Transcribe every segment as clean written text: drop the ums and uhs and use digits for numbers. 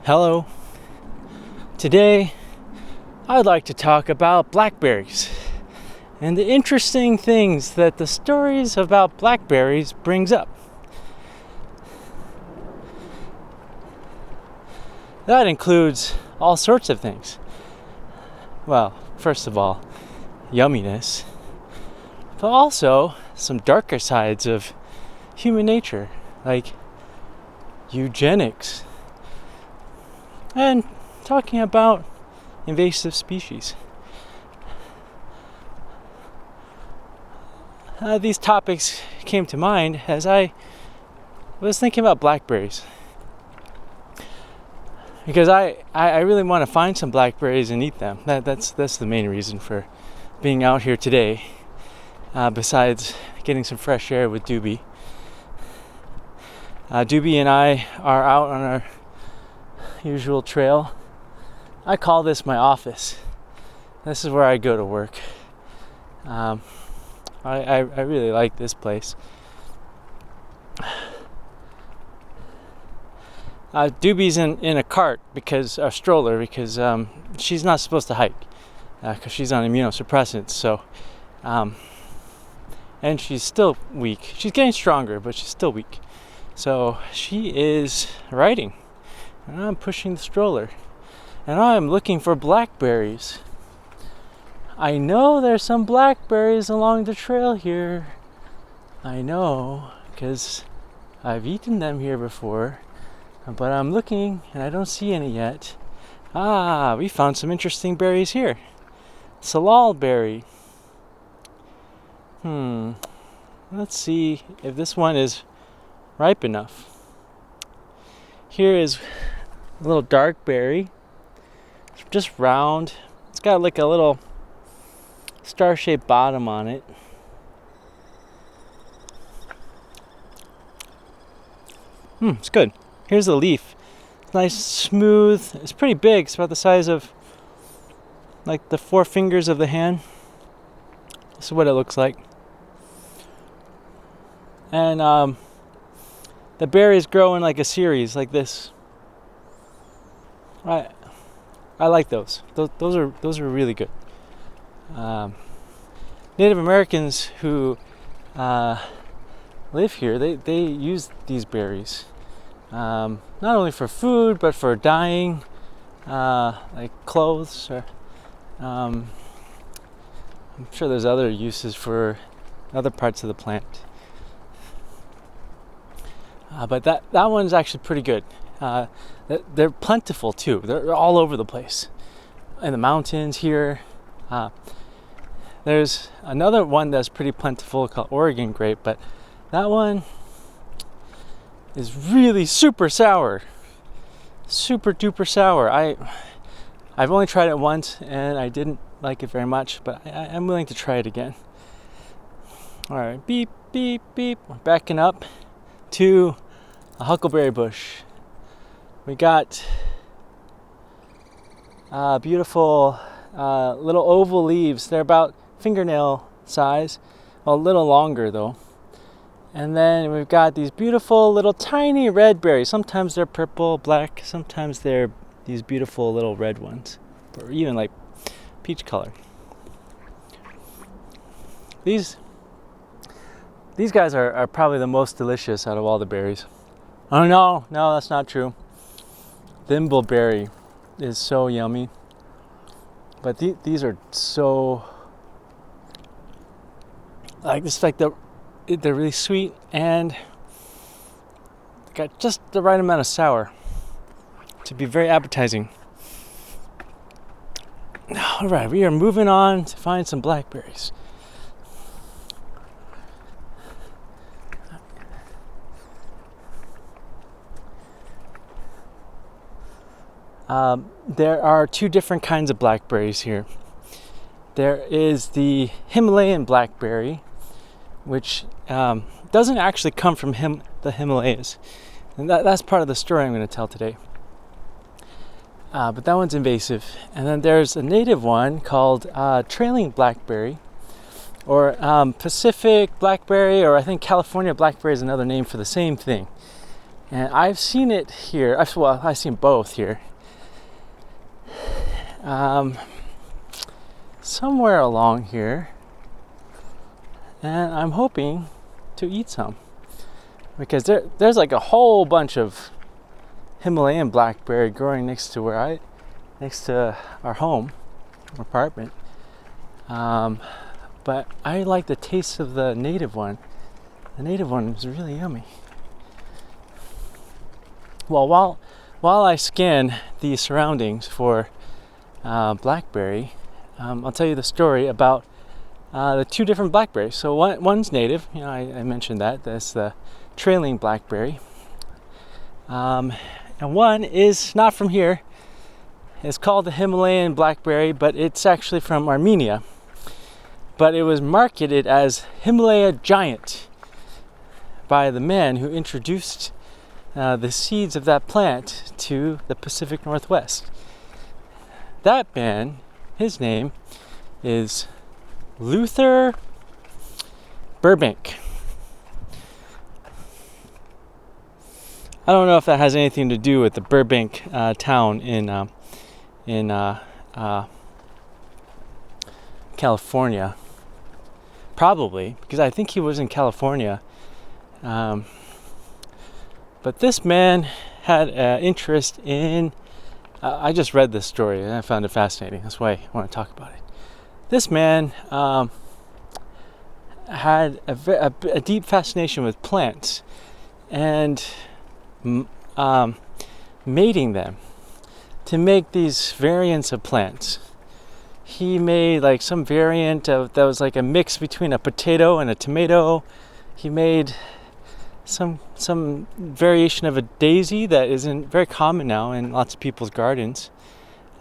Hello. Today, I'd like to talk about blackberries and the interesting things that the stories about blackberries brings up. That includes all sorts of things. Well, first of all, yumminess, but also some darker sides of human nature, like eugenics, and talking about invasive species. These topics came to mind as I was thinking about blackberries, because I really want to find some blackberries and eat them. That's the main reason for being out here today, besides getting some fresh air with Doobie. Doobie and I are out on our usual trail. I call this my office. This is where I go to work. I really like this place. Doobie's in a cart a stroller because she's not supposed to hike because she's on immunosuppressants. So, and she's still weak. She's getting stronger, but she's still weak. So she is riding, and I'm pushing the stroller, and I'm looking for blackberries. I know there's some blackberries along the trail here. I know, because I've eaten them here before. But I'm looking and I don't see any yet. We found some interesting berries here. Salal berry. Let's see if this one is ripe enough. Here is a little dark berry. It's just round. It's got like a little star-shaped bottom on it. It's good. Here's the leaf. It's nice, smooth. It's pretty big. It's about the size of like the 4 fingers of the hand. This is what it looks like. And the berries grow in like a series like this. I like those. Those are really good. Native Americans who live here, they use these berries. Not only for food, but for dyeing, like clothes. Or, I'm sure there's other uses for other parts of the plant. But that one's actually pretty good. They're plentiful too. They're all over the place. In the mountains here. There's another one that's pretty plentiful called Oregon grape, but that one is really super sour. Super duper sour. I've only tried it once and I didn't like it very much, but I'm willing to try it again. Alright, beep, beep, beep. We're backing up to a huckleberry bush. We got beautiful little oval leaves. They're about fingernail size. Well, a little longer though. And then we've got these beautiful little tiny red berries. Sometimes they're purple, black. Sometimes they're these beautiful little red ones. Or even like peach color. These guys are probably the most delicious out of all the berries. Oh no, that's not true. Thimbleberry is so yummy. But these are so... They're really sweet and got just the right amount of sour to be very appetizing. All right, we are moving on to find some blackberries. There are 2 different kinds of blackberries here. There is the Himalayan blackberry, which doesn't actually come from the Himalayas. And that's part of the story I'm going to tell today. But that one's invasive. And then there's a native one called trailing blackberry, or Pacific blackberry, or I think California blackberry is another name for the same thing. And I've seen it here. I've seen both here. Somewhere along here. And I'm hoping to eat some. Because there's like a whole bunch of Himalayan blackberry growing next to our home, apartment. But I like the taste of the native one. The native one is really yummy. Well, while I scan the surroundings for blackberry, I'll tell you the story about the two different blackberries. So one's native. I mentioned that. That's the trailing blackberry. And one is not from here. It's called the Himalayan blackberry, but it's actually from Armenia. But it was marketed as Himalaya Giant by the man who introduced the seeds of that plant to the Pacific Northwest. That man, his name is Luther Burbank. I don't know if that has anything to do with the Burbank town in California. Probably, because I think he was in California. But this man had interest in... I just read this story and I found it fascinating. That's why I want to talk about it. This man had a deep fascination with plants and mating them to make these variants of plants. He made like some variant that was like a mix between a potato and a tomato. He made some variation of a daisy that isn't very common now in lots of people's gardens.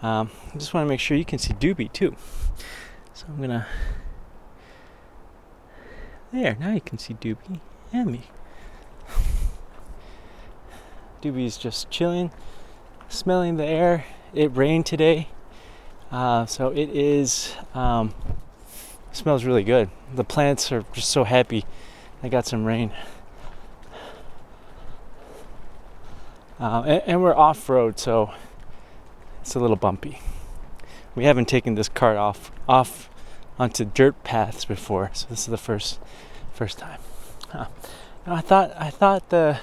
I just want to make sure you can see Doobie too. So I'm gonna... There, now you can see Doobie and me. Doobie's just chilling, smelling the air. It rained today. So it is, smells really good. The plants are just so happy I got some rain. And we're off-road, so it's a little bumpy. We haven't taken this cart off onto dirt paths before, so this is the first time. I thought the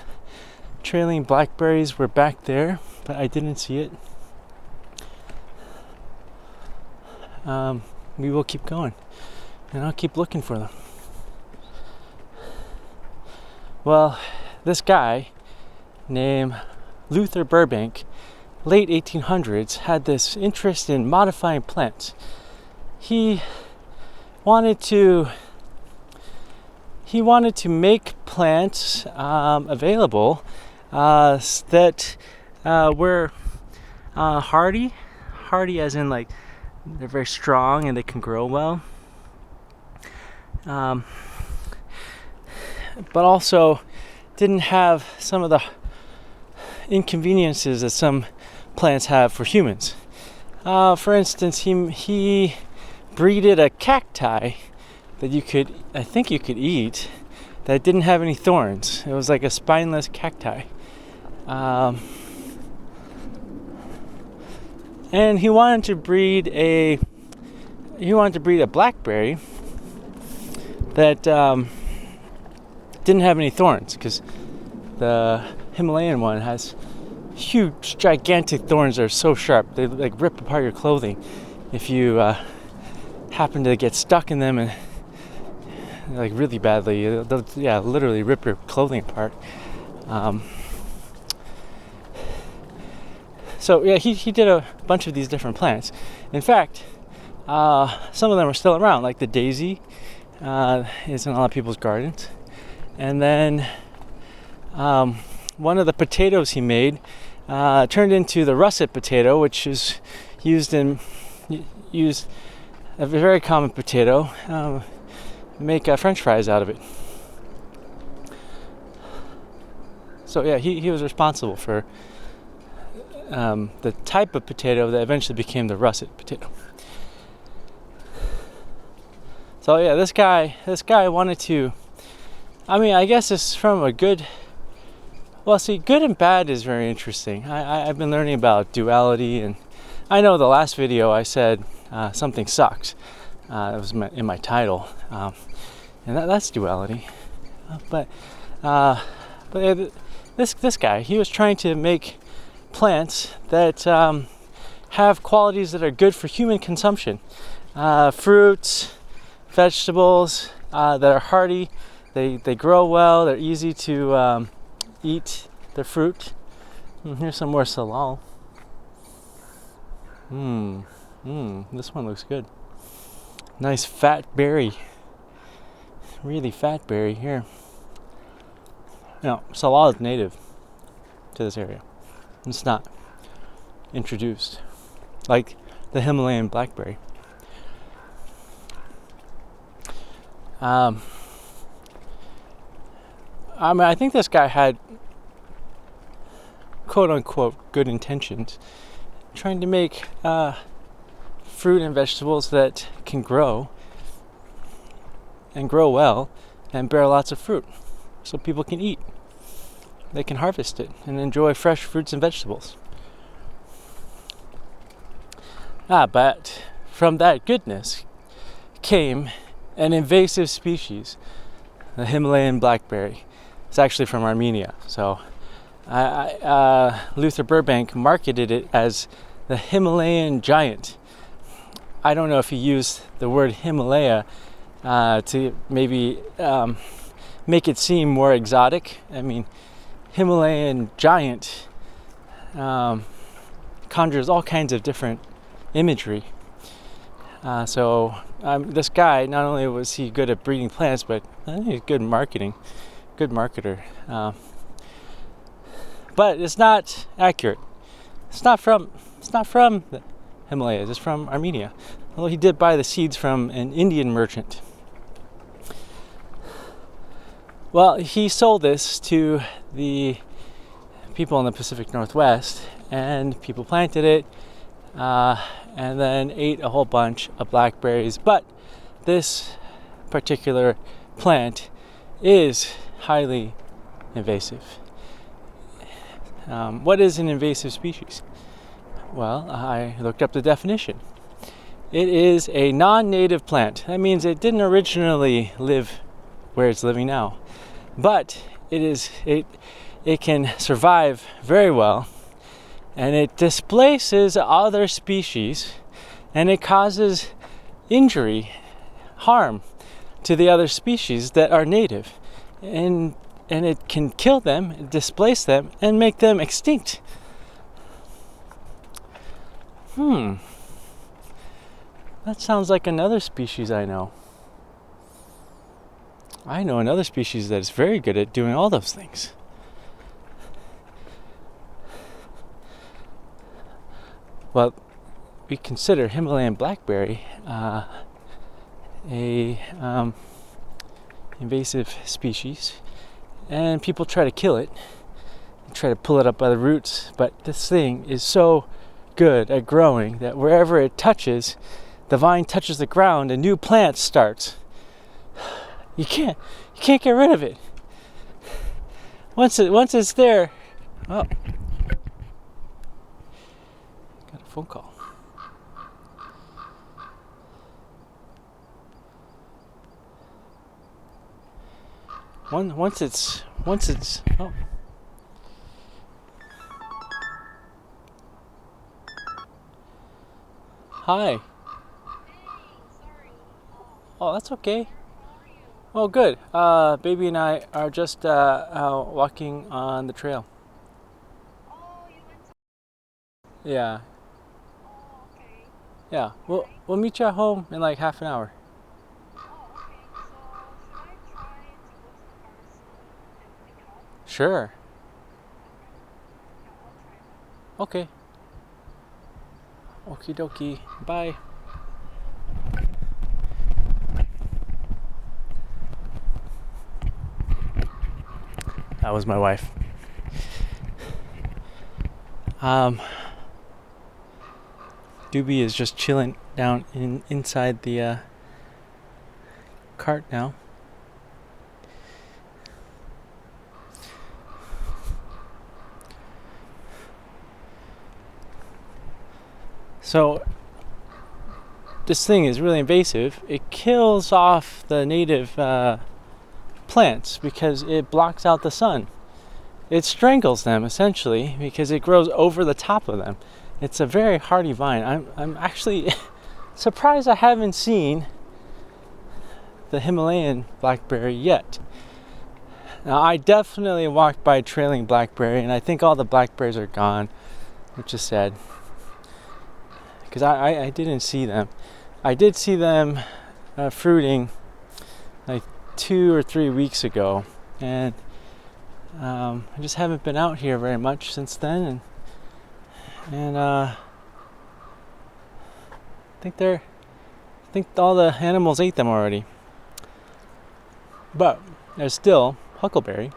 trailing blackberries were back there, but I didn't see it. We will keep going, and I'll keep looking for them. Well, this guy named Luther Burbank, late 1800s, had this interest in modifying plants. He wanted to make plants available that were hardy as in like they're very strong and they can grow well, but also didn't have some of the inconveniences that some plants have for humans. For instance, he breeded a cacti that I think you could eat, that didn't have any thorns. It was like a spineless cacti. And he wanted to breed a blackberry that didn't have any thorns, because the Himalayan one has huge, gigantic thorns that are so sharp they like rip apart your clothing if you happen to get stuck in them, and like really badly. They'll literally rip your clothing apart. So yeah, he did a bunch of these different plants. In fact, some of them are still around, like the daisy is in a lot of people's gardens. And then one of the potatoes he made turned into the russet potato, which is used a very common potato, make French fries out of it. So yeah, he was responsible for the type of potato that eventually became the russet potato. So yeah, this guy wanted to, I mean, I guess it's from a good Well, see, good and bad is very interesting. I've been learning about duality, and I know the last video I said something sucks. It was in my title, and that's duality. But this guy, he was trying to make plants that have qualities that are good for human consumption. Fruits, vegetables that are hardy. They grow well. They're easy to eat the fruit. Here's some more salal. This one looks good. Nice fat berry. Really fat berry here. Now, salal is native to this area. It's not introduced like the Himalayan blackberry. I think this guy had quote unquote good intentions, trying to make fruit and vegetables that can grow and grow well and bear lots of fruit so people can eat. They can harvest it and enjoy fresh fruits and vegetables. But from that goodness came an invasive species, the Himalayan blackberry. It's actually from Armenia. So Luther Burbank marketed it as the Himalayan giant. I don't know if he used the word Himalaya to maybe make it seem more exotic. I mean, Himalayan giant conjures all kinds of different imagery. So this guy, not only was he good at breeding plants, but I think he's good marketing, good marketer. But it's not accurate. It's not from the Himalayas. It's from Armenia. Although he did buy the seeds from an Indian merchant. Well, he sold this to the people in the Pacific Northwest, and people planted it and then ate a whole bunch of blackberries. But this particular plant is highly invasive. What is an invasive species? Well, I looked up the definition. It is a non-native plant. That means it didn't originally live where it's living now, but it can survive very well, and it displaces other species, and it causes injury, harm to the other species that are native, and it can kill them, displace them, and make them extinct. That sounds like another species I know. I know another species that is very good at doing all those things. Well, we consider Himalayan blackberry a invasive species, and people try to kill it, try to pull it up by the roots, but this thing is so good at growing that wherever it touches, the vine touches the ground, a new plant starts. You can't get rid of it. Once it's there. Oh, got a phone call. Once it's oh. Hi. Oh, that's okay. Oh, good. Baby and I are just walking on the trail. Yeah. Yeah. We'll meet you at home in like half an hour. Sure. Okay. Okie dokie. Bye. That was my wife. Doobie is just chilling down inside the cart now. So this thing is really invasive. It kills off the native plants because it blocks out the sun. It strangles them essentially because it grows over the top of them. It's a very hardy vine. I'm actually surprised I haven't seen the Himalayan blackberry yet. Now I definitely walked by trailing blackberry, and I think all the blackberries are gone, which is sad because I didn't see them. I did see them fruiting like 2 or 3 weeks ago, and I just haven't been out here very much since then, and I think all the animals ate them already. But there's still huckleberry.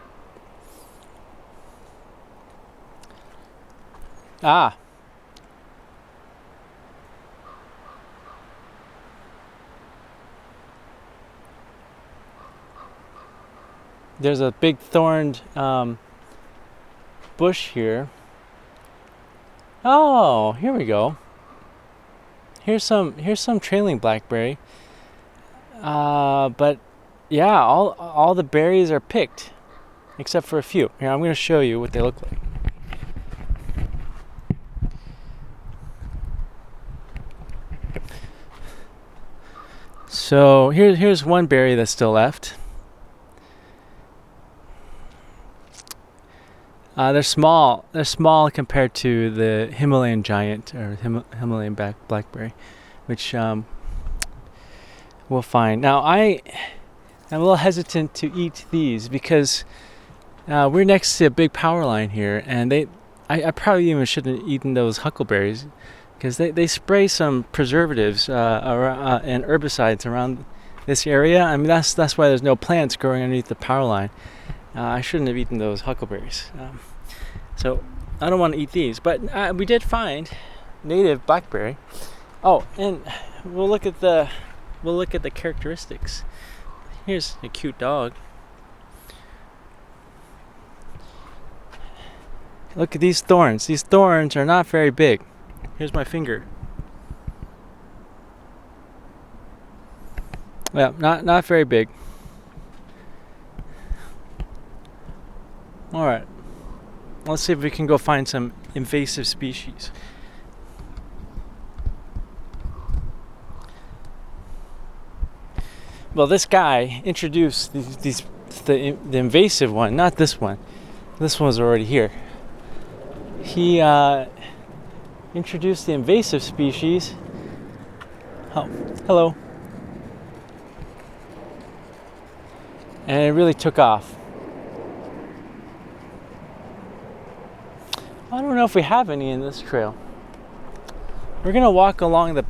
Ah. There's a big thorned bush here. Oh, here we go. Here's some trailing blackberry. But yeah, all the berries are picked, except for a few. Here, I'm going to show you what they look like. So here's one berry that's still left. They're small. They're small compared to the Himalayan giant or Himalayan blackberry, which we'll find. Now I'm a little hesitant to eat these because we're next to a big power line here, and I probably even shouldn't have eaten those huckleberries because they spray some preservatives and herbicides around this area. I mean that's why there's no plants growing underneath the power line. I shouldn't have eaten those huckleberries. So I don't want to eat these, but we did find native blackberry. Oh, and we'll look at the characteristics. Here's a cute dog. Look at these thorns. These thorns are not very big. Here's my finger. Yeah, not very big. All right. Let's see if we can go find some invasive species. Well, this guy introduced the invasive one, not this one. This one was already here. He introduced the invasive species. Oh, hello. And it really took off. I don't know if we have any in this trail. We're gonna walk along the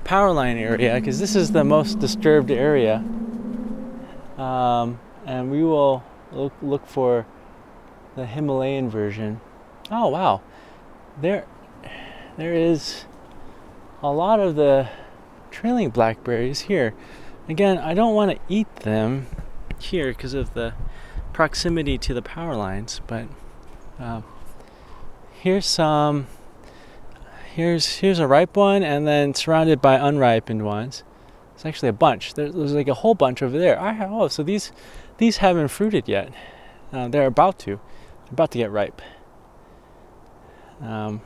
power line area because this is the most disturbed area, and we will look for the Himalayan version. Oh wow, there is a lot of the trailing blackberries here. Again, I don't want to eat them here because of the proximity to the power lines, but here's a ripe one, and then surrounded by unripened ones. It's actually a bunch. There's like a whole bunch over there. So these haven't fruited yet. They're about to get ripe. Now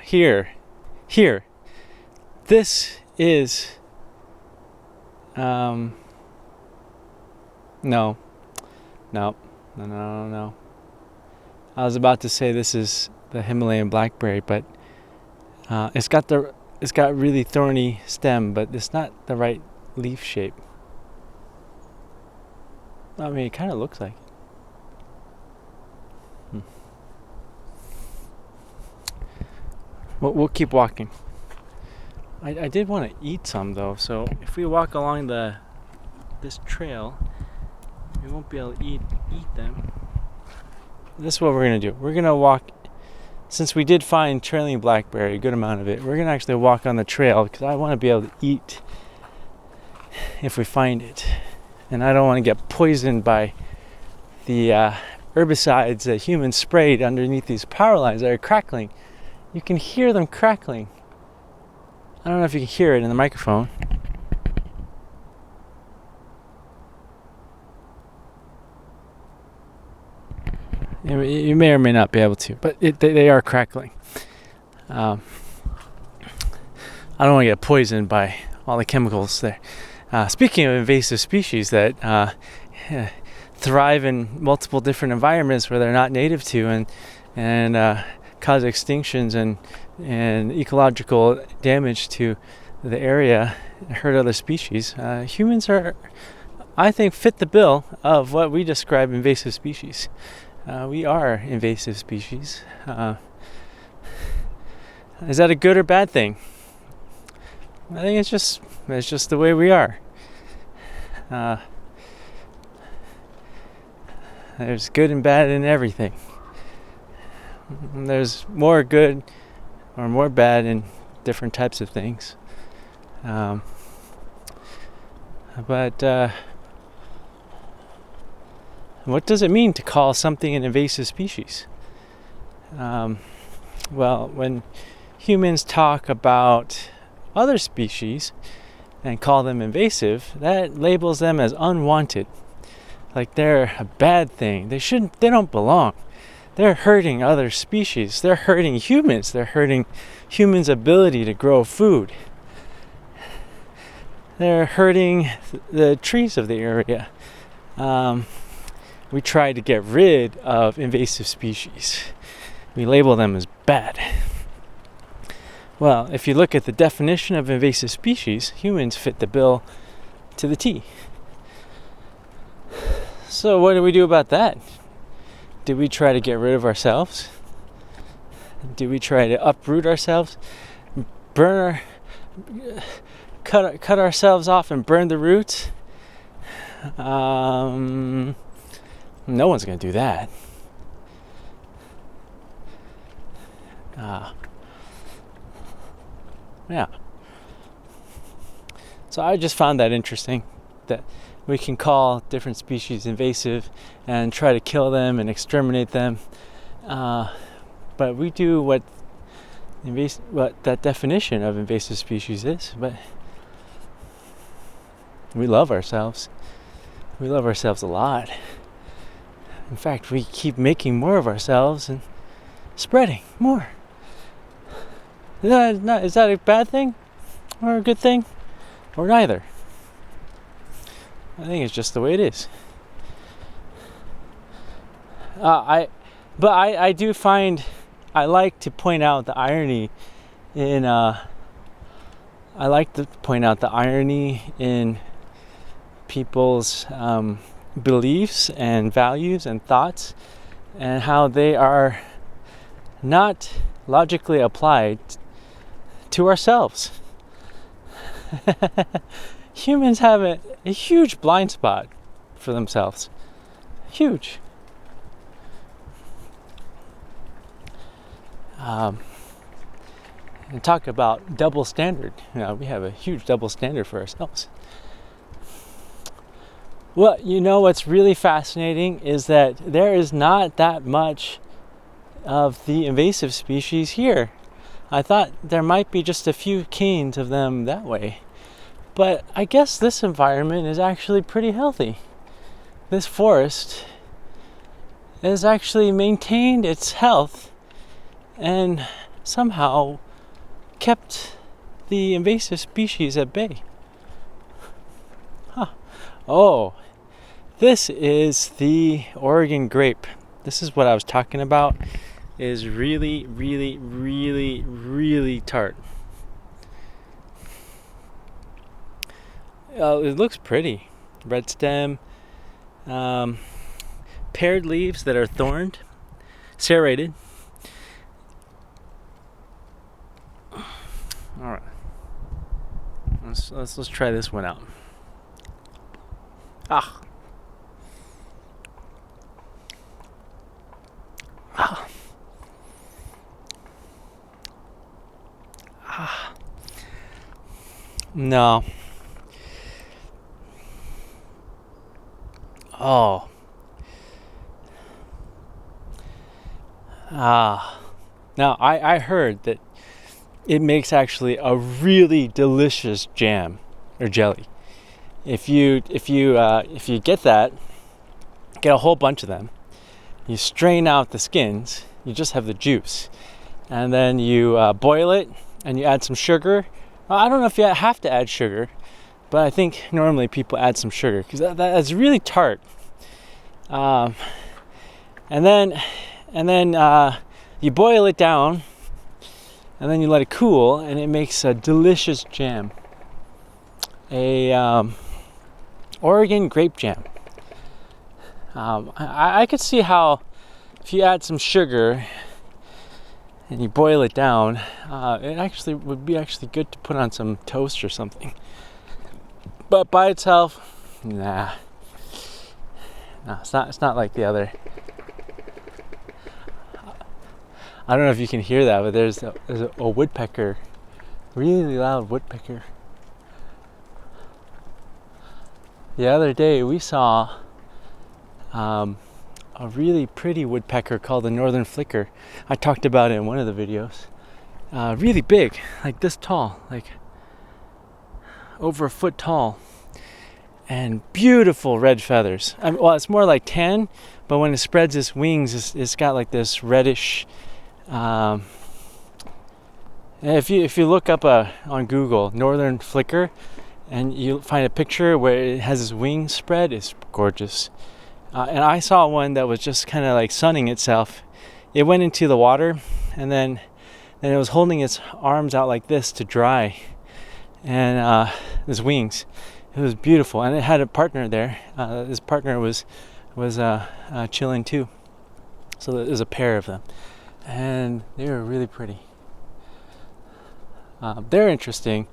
here. This is no. I was about to say this is the Himalayan blackberry, but it's got really thorny stem, but it's not the right leaf shape. I mean, it kind of looks like it. We'll keep walking. I did want to eat some though, so if we walk along this trail, we won't be able to eat them. This is what we're going to do. We're going to walk, since we did find trailing blackberry, a good amount of it, we're going to actually walk on the trail because I want to be able to eat if we find it. And I don't want to get poisoned by the herbicides that humans sprayed underneath these power lines that are crackling. You can hear them crackling. I don't know if you can hear it in the microphone. You may or may not be able to, but they are crackling. I don't want to get poisoned by all the chemicals there. Speaking of invasive species that thrive in multiple different environments where they're not native to, and cause extinctions and ecological damage to the area, hurt other species. Humans are, I think, fit the bill of what we describe invasive species. We are invasive species. Is that a good or bad thing? I think it's just the way we are. There's good and bad in everything. There's more good or more bad in different types of things. But what does it mean to call something an invasive species? Well, when humans talk about other species and call them invasive, that labels them as unwanted. Like they're a bad thing. They don't belong. They're hurting other species. They're hurting humans. They're hurting humans' ability to grow food. They're hurting the trees of the area. We try to get rid of invasive species. We label them as bad. Well, if you look at the definition of invasive species, humans fit the bill to the T. So what do we do about that? Do we try to get rid of ourselves? Do we try to uproot ourselves? Cut ourselves off and burn the roots? No one's going to do that. Yeah. So I just found that interesting, that we can call different species invasive and try to kill them and exterminate them. But we do what that definition of invasive species is, but we love ourselves. We love ourselves a lot. In fact, we keep making more of ourselves and spreading more. Is that a bad thing or a good thing or neither? I think it's just the way it is. I do find, I like to point out the irony in people's beliefs and values and thoughts, and how they are not logically applied to ourselves. Humans have a huge blind spot for themselves. Huge. And talk about double standard. We have a huge double standard for ourselves. Well, what's really fascinating is that there is not that much of the invasive species here. I thought there might be just a few canes of them that way. But I guess this environment is actually pretty healthy. This forest has actually maintained its health and somehow kept the invasive species at bay. Oh, this is the Oregon grape. This is what I was talking about. It is really, really, really, really tart. It looks pretty. Red stem, paired leaves that are thorned, serrated. All right, let's try this one out. Ah. No. Oh. Now, I heard that it makes actually a really delicious jam or jelly. If you get that, get a whole bunch of them. You strain out the skins. You just have the juice, and then you boil it, and you add some sugar. Well, I don't know if you have to add sugar, but I think normally people add some sugar because that's really tart. And then you boil it down, and then you let it cool, and it makes a delicious jam. A Oregon grape jam. I could see how if you add some sugar and you boil it down, it actually would be good to put on some toast or something. But by itself, nah. No, it's not like the other. I don't know if you can hear that, but there's a woodpecker, really loud woodpecker. The other day we saw a really pretty woodpecker called the northern flicker. I talked about it in one of the videos. Really big, like this tall, like over a foot tall, and beautiful red feathers. Well, it's more like tan, but when it spreads its wings, it's got like this reddish. If you look up on Google northern flicker, and you find a picture where it has its wings spread, it's gorgeous. And I saw one that was just kind of like sunning itself. It went into the water, and then it was holding its arms out like this to dry, and its wings. It was beautiful, and it had a partner there. This partner was chilling too. So there was a pair of them, and they were really pretty. They're interesting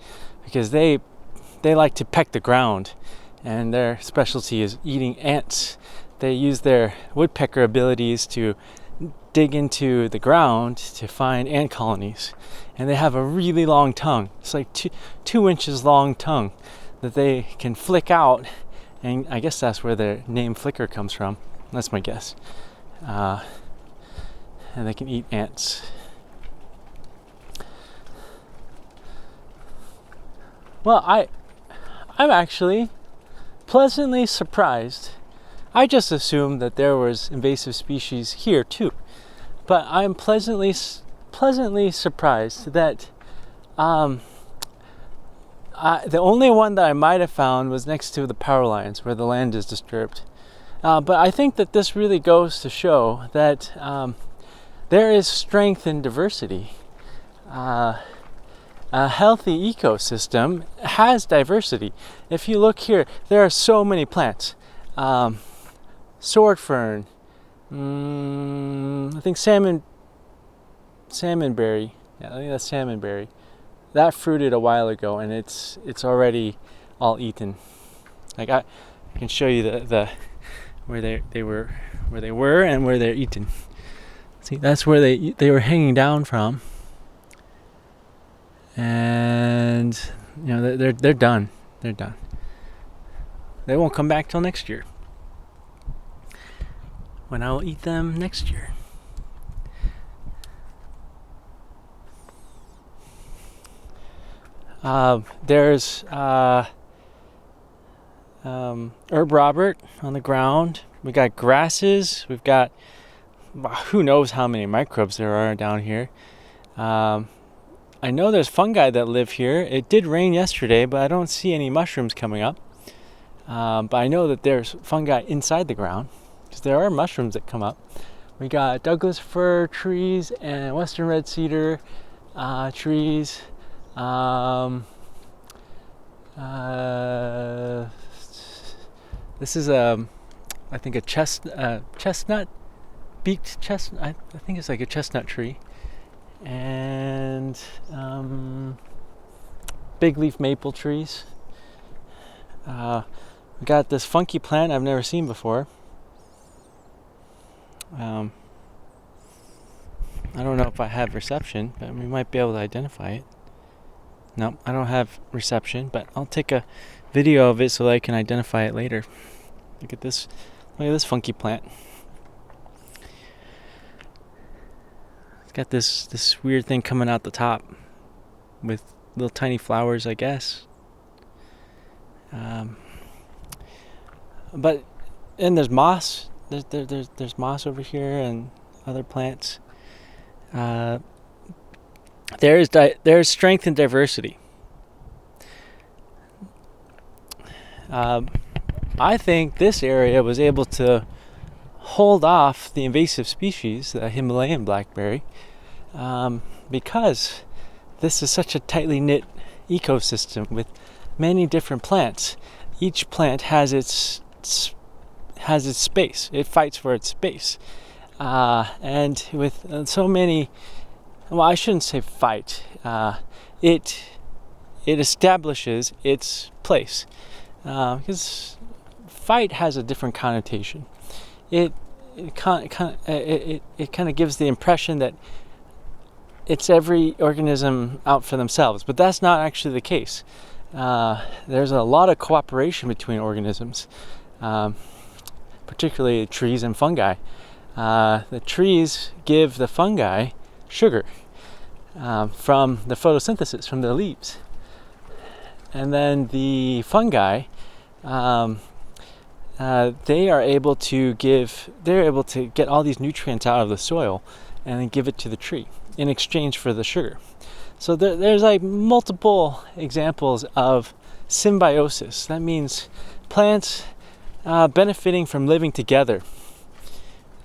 because they like to peck the ground, and their specialty is eating ants. They use their woodpecker abilities to dig into the ground to find ant colonies, and they have a really long tongue. It's like 2 inches long tongue that they can flick out, and I guess that's where their name flicker comes from. That's my guess. And they can eat ants. Well, I'm actually pleasantly surprised. I just assumed that there was invasive species here too, but I'm pleasantly surprised that the only one that I might have found was next to the power lines where the land is disturbed. But I think that this really goes to show that there is strength in diversity. A healthy ecosystem has diversity. If you look here, there are so many plants. Sword fern, I think salmonberry. Yeah, I think that's salmonberry. That fruited a while ago, and it's already all eaten. Like I can show you the where they were and where they're eaten. See, that's where they were hanging down from, and you know they're done. They're done. They won't come back till next year, when I'll eat them next year. There's Herb Robert on the ground. We got grasses. We've got who knows how many microbes there are down here. I know there's fungi that live here. It did rain yesterday, but I don't see any mushrooms coming up. But I know that there's fungi inside the ground, because there are mushrooms that come up. We got Douglas fir trees and western red cedar trees. This is I think a chestnut, beaked chestnut. I think it's like a chestnut tree, and big leaf maple trees. We got this funky plant I've never seen before. I don't know if I have reception, but we might be able to identify it. No, I don't have reception, but I'll take a video of it so that I can identify it later. Look at this funky plant. got this weird thing coming out the top with little tiny flowers, I guess. But and there's moss. There's moss over here and other plants. There's strength in diversity. I think this area was able to hold off the invasive species, the Himalayan blackberry, because this is such a tightly knit ecosystem with many different plants. Each plant has its space. It fights for its space, and with so many, well, I shouldn't say fight. It establishes its place, because fight has a different connotation. It kind of gives the impression that it's every organism out for themselves, but that's not actually the case. There's a lot of cooperation between organisms, particularly trees and fungi. The trees give the fungi sugar from the photosynthesis, from their leaves, and then the fungi, they're able to get all these nutrients out of the soil and then give it to the tree in exchange for the sugar. So there's like multiple examples of symbiosis. That means plants benefiting from living together.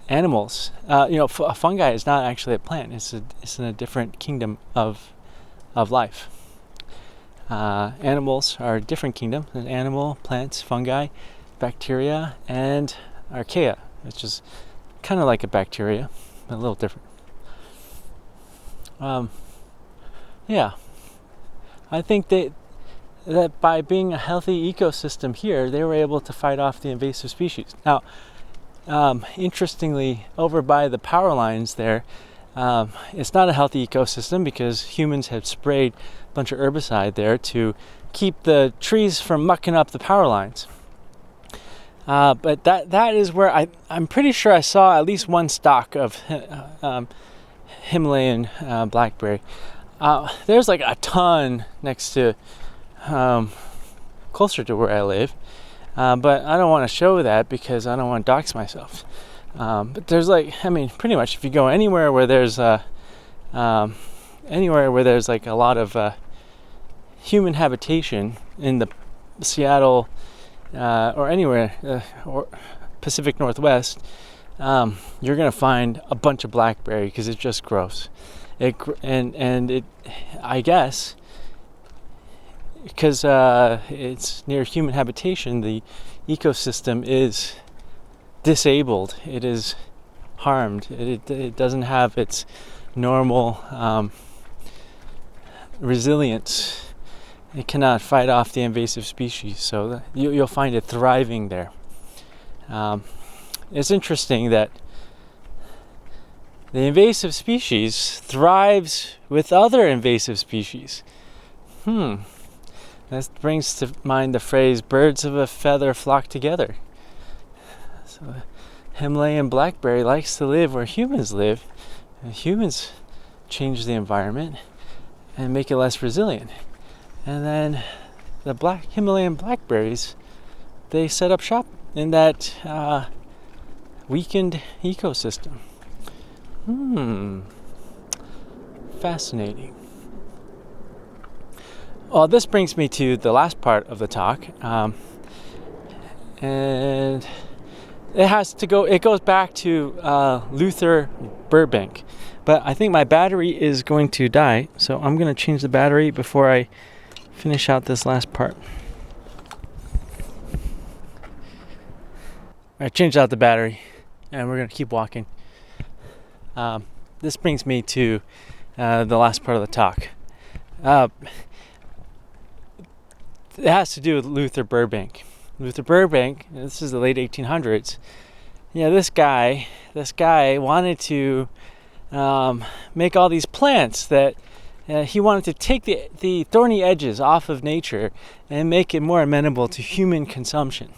Animals, a fungi is not actually a plant. It's in a different kingdom of life. Animals are a different kingdom. There's animal, plants, fungi, bacteria, and archaea, which is kind of like a bacteria, but a little different. I think that by being a healthy ecosystem here, they were able to fight off the invasive species. Now, interestingly, over by the power lines there, it's not a healthy ecosystem because humans have sprayed a bunch of herbicide there to keep the trees from mucking up the power lines. But that is where I'm pretty sure I saw at least one stalk of Himalayan blackberry. There's like a ton next to closer to where I live, but I don't want to show that because I don't want to dox myself. But there's pretty much if you go anywhere where there's like a lot of human habitation in the Seattle or anywhere or Pacific Northwest, you're gonna find a bunch of blackberry because it just grows. I guess because it's near human habitation, the ecosystem is disabled. It is harmed. It doesn't have its normal resilience. It cannot fight off the invasive species, so you'll find it thriving there. It's interesting that the invasive species thrives with other invasive species. That brings to mind the phrase, birds of a feather flock together. So Himalayan blackberry likes to live where humans live, and humans change the environment and make it less resilient. And then the Himalayan blackberries, they set up shop in that weakened ecosystem. Fascinating. Well, this brings me to the last part of the talk, and it goes back to Luther Burbank, but I think my battery is going to die, so I'm going to change the battery before I finish out this last part. I changed out the battery, and we're going to keep walking. This brings me to the last part of the talk. It has to do with Luther Burbank. Luther Burbank, this is the late 1800s. This guy wanted to make all these plants that he wanted to take the thorny edges off of nature and make it more amenable to human consumption.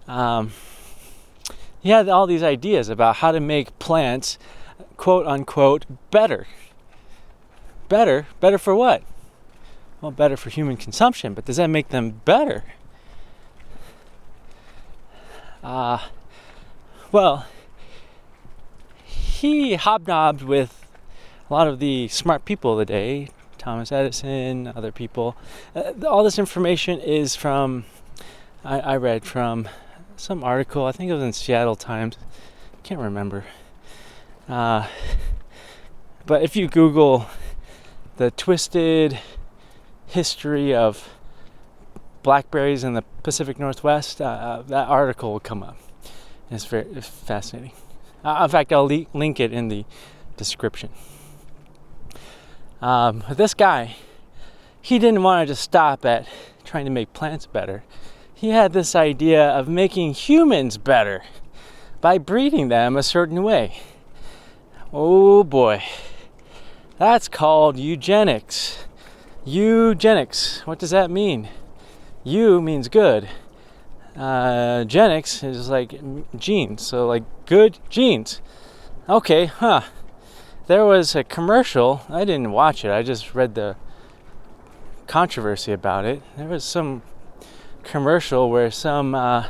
He had all these ideas about how to make plants, quote unquote better. Better for what? Well, better for human consumption, but does that make them better? Well, he hobnobbed with a lot of the smart people of the day, Thomas Edison, other people. All this information is from, I read from some article, I think it was in Seattle Times, can't remember. But if you Google the twisted history of blackberries in the Pacific Northwest, that article will come up. It's fascinating. In fact, I'll link it in the description. This guy, he didn't want to just stop at trying to make plants better. He had this idea of making humans better by breeding them a certain way. Oh boy, that's called eugenics. Eugenics, what does that mean? Eu means good. Genics is like genes, so like good genes. Okay, There was a commercial, I didn't watch it, I just read the controversy about it. There was some commercial where some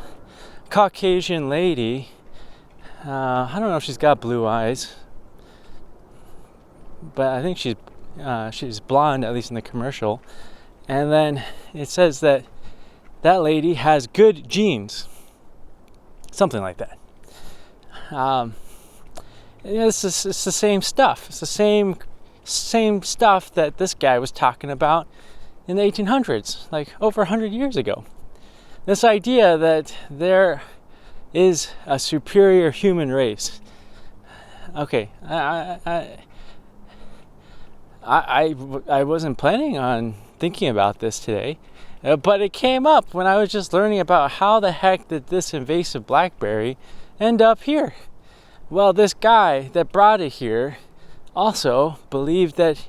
Caucasian lady, I don't know if she's got blue eyes, but I think she's blonde, at least in the commercial. And then it says that lady has good genes, something like that. It's the same stuff. It's the same stuff that this guy was talking about in the 1800s, like over 100 years ago. This idea that there is a superior human race. Okay, I wasn't planning on thinking about this today, but it came up when I was just learning about how the heck did this invasive blackberry end up here. Well, this guy that brought it here also believed that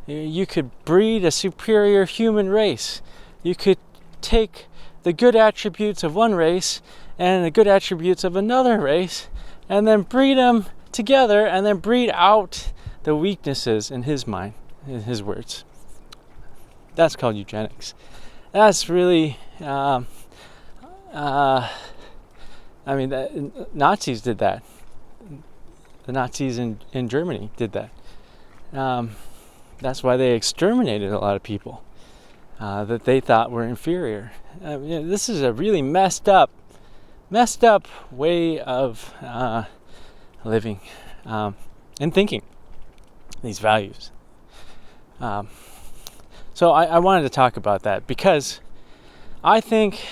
you could breed a superior human race. You could take the good attributes of one race and the good attributes of another race and then breed them together and then breed out the weaknesses in his mind, in his words. That's called eugenics. That's really, Nazis did that. The Nazis in Germany did that. That's why they exterminated a lot of people that they thought were inferior. This is a really messed up way of living and thinking these values. So I wanted to talk about that because I think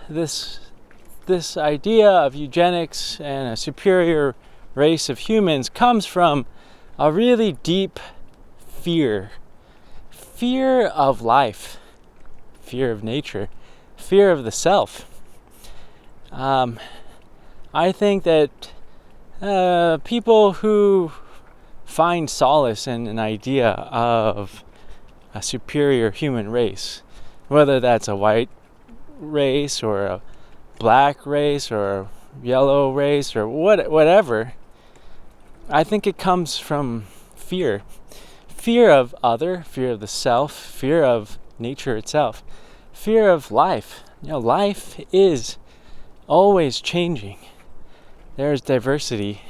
this idea of eugenics and a superior race of humans comes from a really deep fear of life, fear of nature, fear of the self. I think that people who find solace in an idea of a superior human race, whether that's a white race or a black race or a yellow race or whatever, I think it comes from fear of other, fear of the self, fear of nature itself, fear of life. Life is always changing. There's diversity.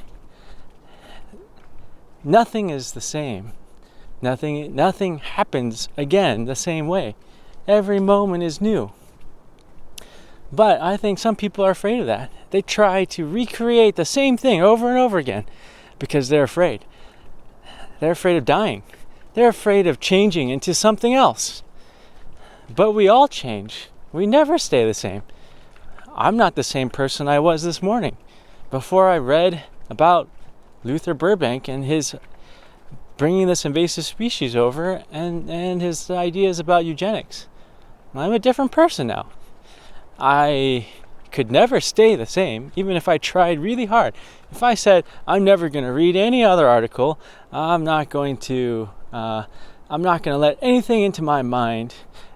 Nothing is the same. Nothing happens again the same way. Every moment is new. But I think some people are afraid of that. They try to recreate the same thing over and over again because they're afraid. They're afraid of dying. They're afraid of changing into something else. But we all change. We never stay the same. I'm not the same person I was this morning before I read about Luther Burbank and his bringing this invasive species over and his ideas about eugenics. I'm a different person now. I could never stay the same, even if I tried really hard. If I said, I'm never going to read any other article, I'm not going to let anything into my mind,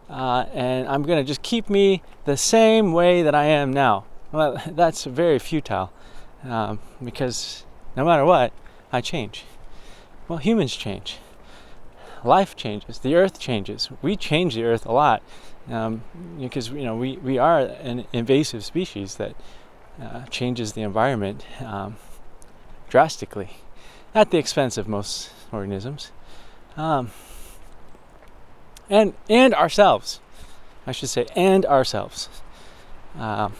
and I'm going to just keep me the same way that I am now. Well, that's very futile, because no matter what, I change. Well, humans change. Life changes. The earth changes. We change the earth a lot because we are an invasive species that changes the environment drastically, at the expense of most organisms, and ourselves. I should say, and ourselves. But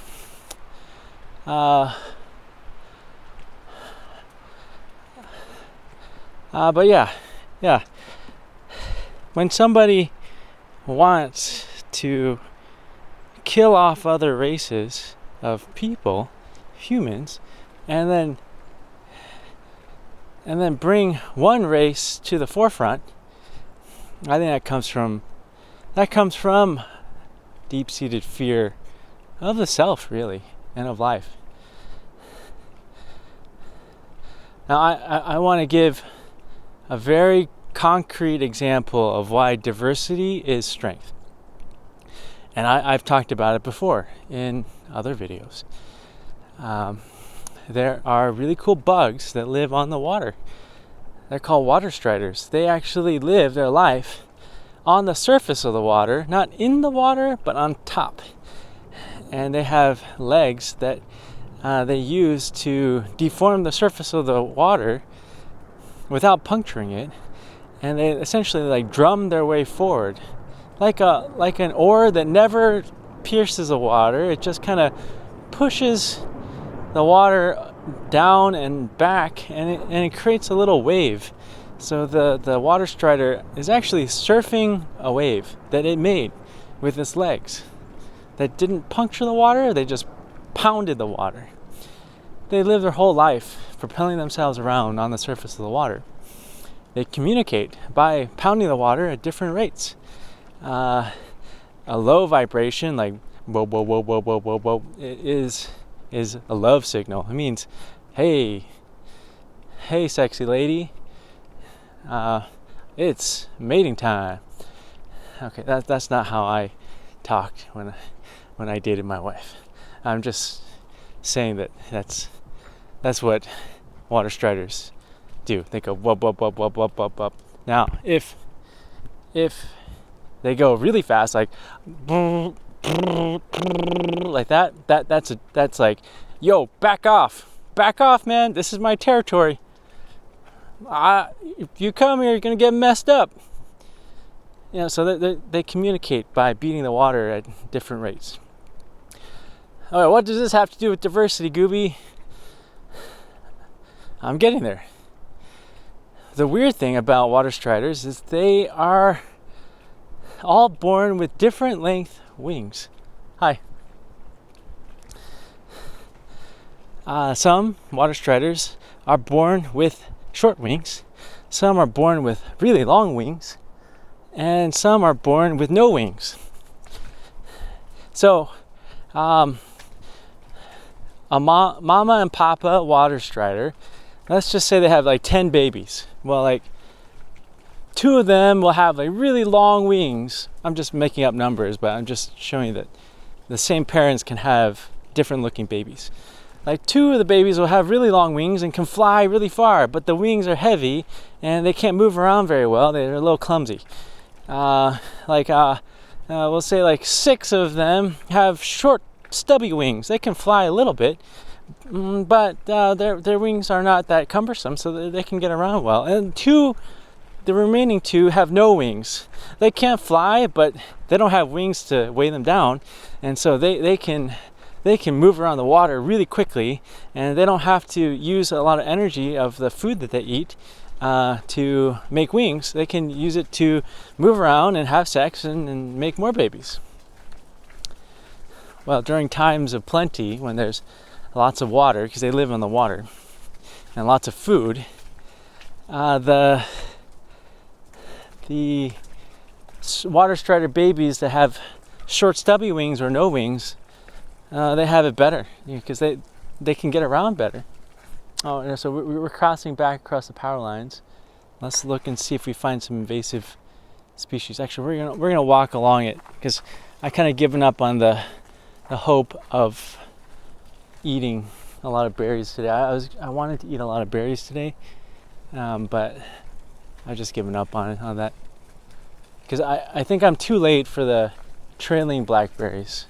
yeah. When somebody wants to kill off other races of people, humans, and then bring one race to the forefront, I think that comes from deep-seated fear of the self, really, and of life. Now, I want to give a very concrete example of why diversity is strength. And I've talked about it before in other videos. There are really cool bugs that live on the water. They're called water striders. They actually live their life on the surface of the water, not in the water, but on top. And they have legs that they use to deform the surface of the water without puncturing it. And they essentially drum their way forward, like an oar that never pierces the water. It just kind of pushes the water down and back, and it creates a little wave. So the water strider is actually surfing a wave that it made with its legs that didn't puncture the water. They just pounded the water. They live their whole life propelling themselves around on the surface of the water. They communicate by pounding the water at different rates. A low vibration, like whoa, whoa, whoa, whoa, whoa, whoa, whoa, is a love signal. It means, hey, sexy lady, it's mating time. Okay, that's not how I talked when I dated my wife. I'm just saying that's what water striders do. They go whoop, whoop, whoop, whoop, whoop, whoop, whoop. Now, if they go really fast, like that's like, yo, back off, man. This is my territory. If you come here, you're gonna get messed up. So they communicate by beating the water at different rates. All right, what does this have to do with diversity, Gooby? I'm getting there. The weird thing about water striders is they are all born with different length wings. Hi. Some water striders are born with short wings. Some are born with really long wings. And some are born with no wings. So, a mama and papa water strider, let's just say they have 10 babies. Well, 2 of them will have really long wings. I'm just making up numbers, but I'm just showing that the same parents can have different looking babies. 2 of the babies will have really long wings and can fly really far, but the wings are heavy and they can't move around very well. They're a little clumsy. We'll say 6 of them have short, stubby wings. They can fly a little bit, but their wings are not that cumbersome, so they can get around well. And the remaining 2 have no wings. They can't fly, but they don't have wings to weigh them down, and so they can move around the water really quickly, and they don't have to use a lot of energy of the food that they eat to make wings. They can use it to move around and have sex and make more babies. Well, during times of plenty, when there's lots of water, because they live on the water, and lots of food, the water strider babies that have short, stubby wings or no wings, they have it better because they can get around better. Oh, so we're crossing back across the power lines. Let's look and see if we find some invasive species. Actually, we're gonna walk along it because I kind of given up on the hope of eating a lot of berries today. I wanted to eat a lot of berries today, but I've just given up on that because I think I'm too late for the trailing blackberries.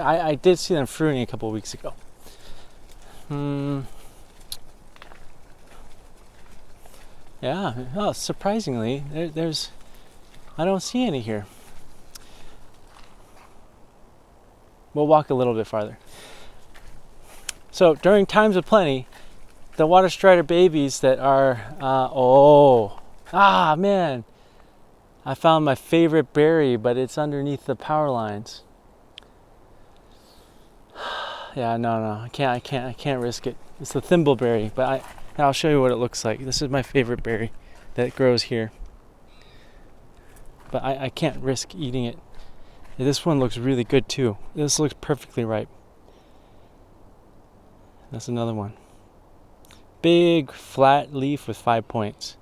I did see them fruiting a couple of weeks ago. Yeah, oh, surprisingly, there's I don't see any here. We'll walk a little bit farther. So during times of plenty, the water strider babies that are, man, I found my favorite berry, but it's underneath the power lines. Yeah, no, I can't risk it. It's the thimbleberry, but I'll show you what it looks like. This is my favorite berry that grows here. But I can't risk eating it. This one looks really good too. This looks perfectly ripe. That's another one. Big flat leaf with 5 points.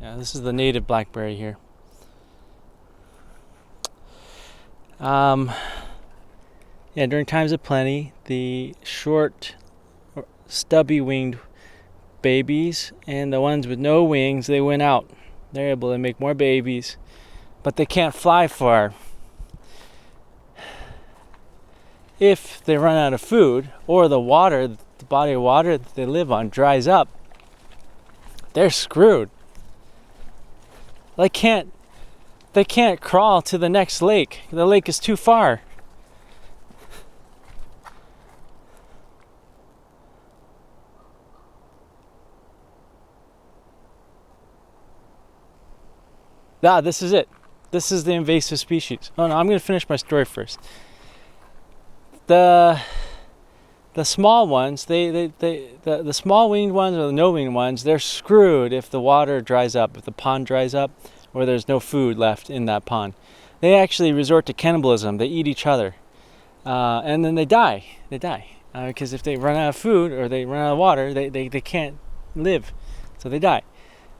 Yeah, this is the native blackberry here. Yeah, during times of plenty, the short, stubby winged babies and the ones with no wings, they win out. They're able to make more babies, but they can't fly far. If they run out of food or the body of water that they live on dries up, they're screwed. They can't crawl to the next lake. The lake is too far. This is it. This is the invasive species. Oh no, I'm going to finish my story first. The small ones, the small winged ones or the no winged ones, they're screwed if the water dries up, if the pond dries up, or there's no food left in that pond. They actually resort to cannibalism. They eat each other, and then they die. Because if they run out of food or they run out of water, they can't live, so they die.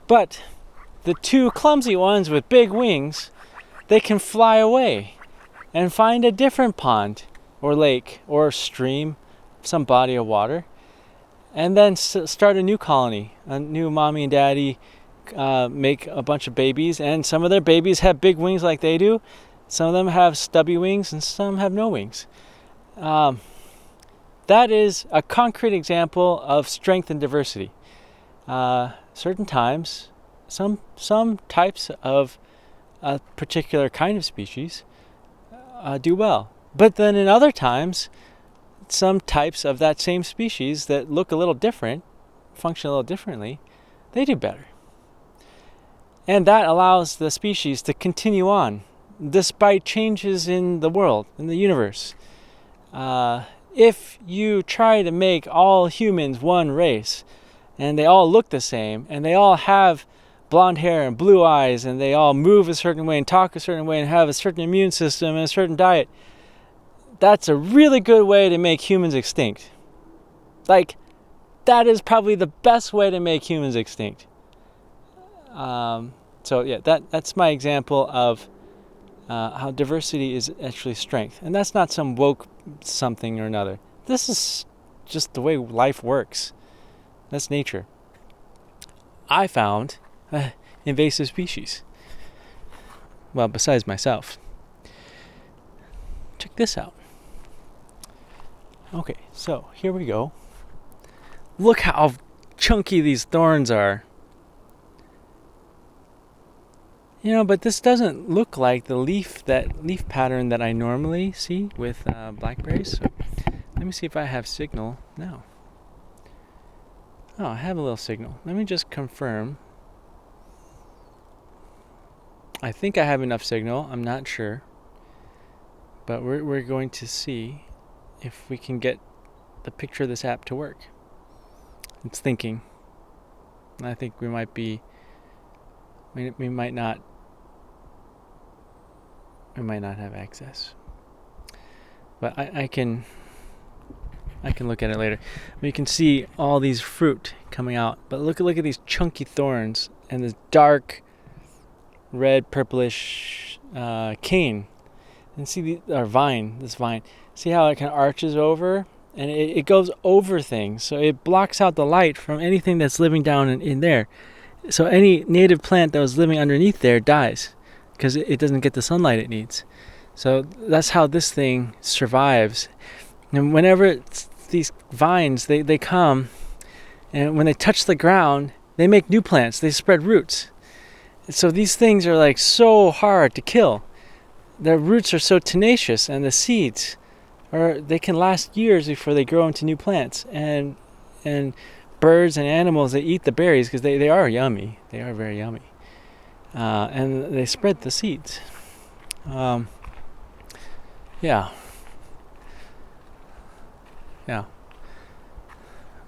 But the two clumsy ones with big wings, they can fly away and find a different pond or lake or stream, some body of water, and then start a new colony, a new mommy and daddy, make a bunch of babies, and some of their babies have big wings like they do. Some of them have stubby wings and some have no wings. That is a concrete example of strength and diversity. Certain times, some types of a particular kind of species do well. But then in other times, some types of that same species that look a little different, function a little differently, they do better. And that allows the species to continue on despite changes in the world, in the universe. If you try to make all humans one race, and they all look the same, and they all have blonde hair and blue eyes, and they all move a certain way and talk a certain way and have a certain immune system and a certain diet, that's a really good way to make humans extinct. Like, that is probably the best way to make humans extinct. So yeah, that's my example of how diversity is actually strength. And that's not some woke something or another. This is just the way life works. That's nature. I found invasive species. Well, besides myself. Check this out. Okay, so here we go. Look how chunky these thorns are. You know, but this doesn't look like the leaf pattern that I normally see with blackberries. So let me see if I have signal now. Oh, I have a little signal. Let me just confirm. I think I have enough signal. I'm not sure. But we're going to see if we can get the picture of this app to work. It's thinking. I think we might not have access. But I can look at it later. You can see all these fruit coming out. But look at these chunky thorns and this dark red purplish cane. And see this vine. See how it kind of arches over? And it goes over things. So it blocks out the light from anything that's living down in there. So any native plant that was living underneath there dies because it doesn't get the sunlight it needs. So that's how this thing survives. And whenever these vines, they come, and when they touch the ground, they make new plants. They spread roots. So these things are like so hard to kill. Their roots are so tenacious, and the seeds they can last years before they grow into new plants. And birds and animals, they eat the berries because they are yummy. They are very yummy. And they spread the seeds. Yeah.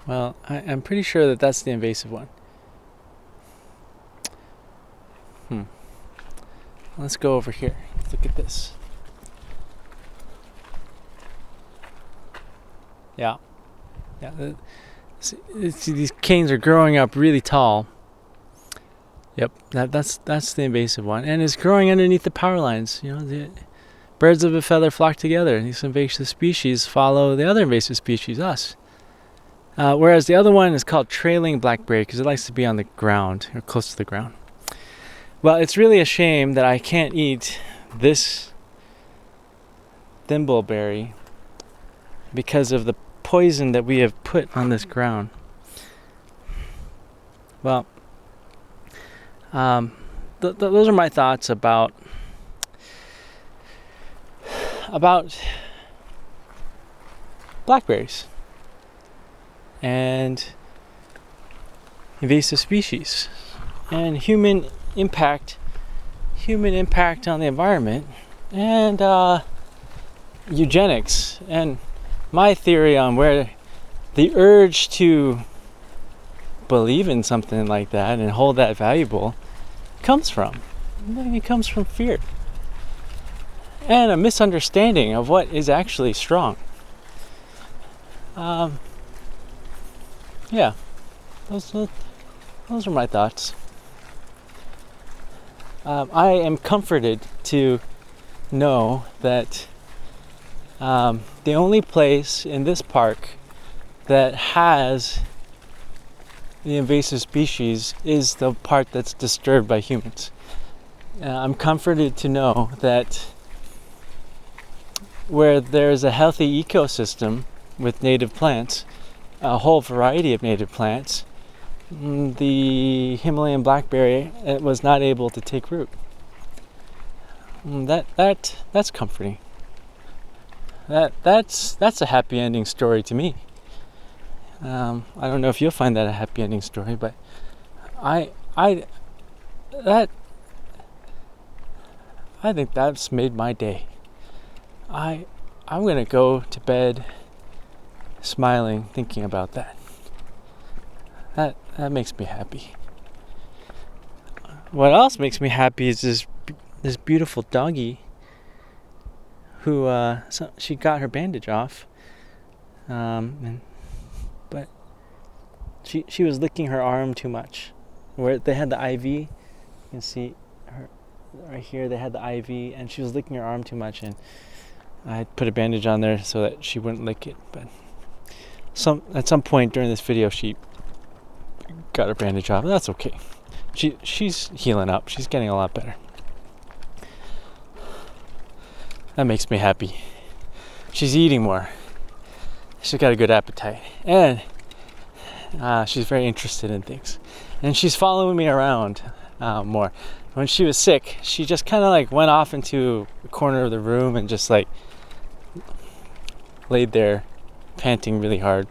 Well, I'm pretty sure that's the invasive one. Let's go over here. Look at this. Yeah. See, these canes are growing up really tall. Yep, that's the invasive one, and it's growing underneath the power lines. The birds of a feather flock together. These invasive species follow the other invasive species, us. Whereas the other one is called trailing blackberry because it likes to be on the ground or close to the ground. Well, it's really a shame that I can't eat this thimbleberry because of the poison that we have put on this ground. Well, those are my thoughts about blackberries and invasive species and human impact on the environment and eugenics, and my theory on where the urge to believe in something like that and hold that valuable comes from. It comes from fear and a misunderstanding of what is actually strong. Those are my thoughts. I am comforted to know that the only place in this park that has the invasive species is the part that's disturbed by humans. I'm comforted to know that where there's a healthy ecosystem with native plants, a whole variety of native plants, the Himalayan blackberry was not able to take root. That's comforting. That's a happy ending story to me. I don't know if you'll find that a happy ending story, but I think that's made my day. I'm gonna go to bed smiling, thinking about that. That makes me happy. What else makes me happy is this beautiful doggie who she got her bandage off, but she was licking her arm too much. Where they had the IV, you can see her right here. They had the IV, and she was licking her arm too much, and I put a bandage on there so that she wouldn't lick it. But at some point during this video, she got her bandage off. That's okay. She's healing up. She's getting a lot better. That makes me happy. She's eating more. She's got a good appetite, and she's very interested in things. And she's following me around more. When she was sick, she just kind of like went off into the corner of the room and just like laid there, panting really hard.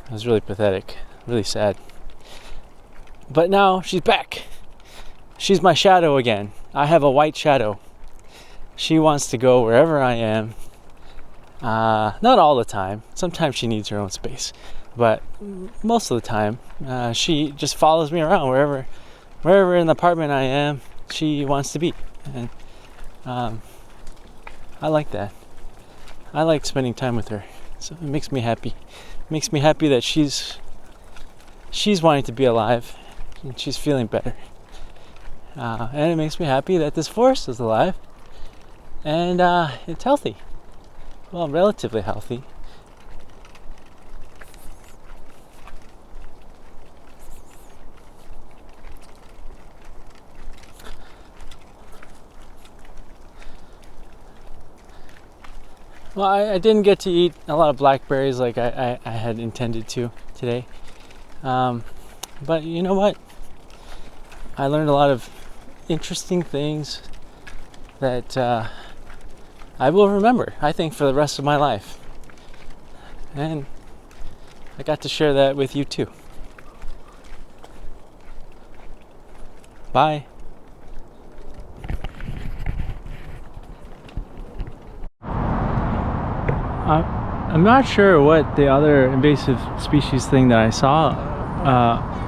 It was really pathetic, really sad. But now she's back. She's my shadow again. I have a white shadow. She wants to go wherever I am. Not all the time. Sometimes she needs her own space. But most of the time, she just follows me around wherever in the apartment I am, she wants to be. And I like that. I like spending time with her. So it makes me happy. It makes me happy that she's wanting to be alive and she's feeling better. And it makes me happy that this forest is alive and it's healthy. Well, relatively healthy. Well, I didn't get to eat a lot of blackberries like I had intended to today. But you know what? I learned a lot of interesting things that I will remember, I think, for the rest of my life. And I got to share that with you too. Bye. I'm not sure what the other invasive species thing that I saw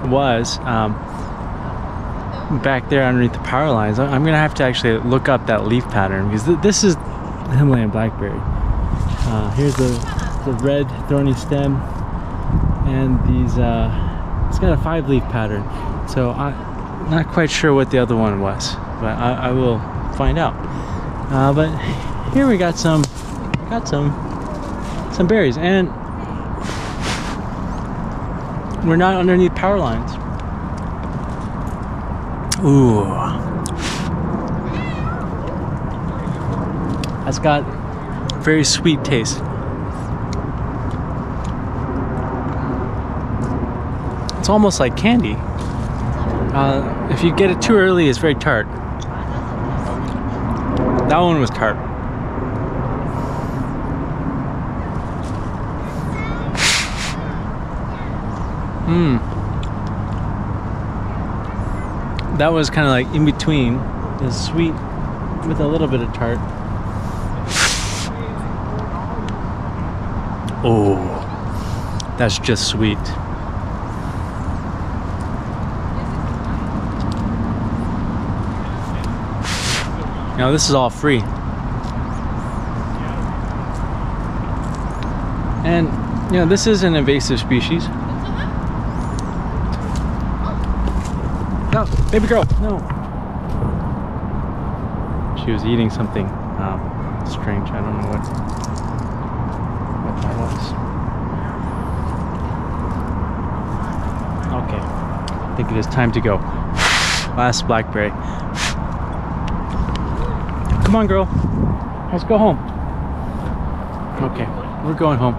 was back there underneath the power lines. I'm gonna have to actually look up that leaf pattern, because this is the Himalayan blackberry. Here's the red thorny stem, and these it's got a 5-leaf pattern. So I'm not quite sure what the other one was, but I will find out. But here we got some berries, and we're not underneath power lines. Ooh, that's got very sweet taste. It's almost like candy. If you get it too early, it's very tart. That one was tart. That was kind of like in between. It's sweet with a little bit of tart. Oh, that's just sweet. Now this is all free. And you know, this is an invasive species. No, baby girl, no. She was eating something strange. I don't know what that was. Okay, I think it is time to go. Last blackberry. Come on, girl. Let's go home. Okay, we're going home.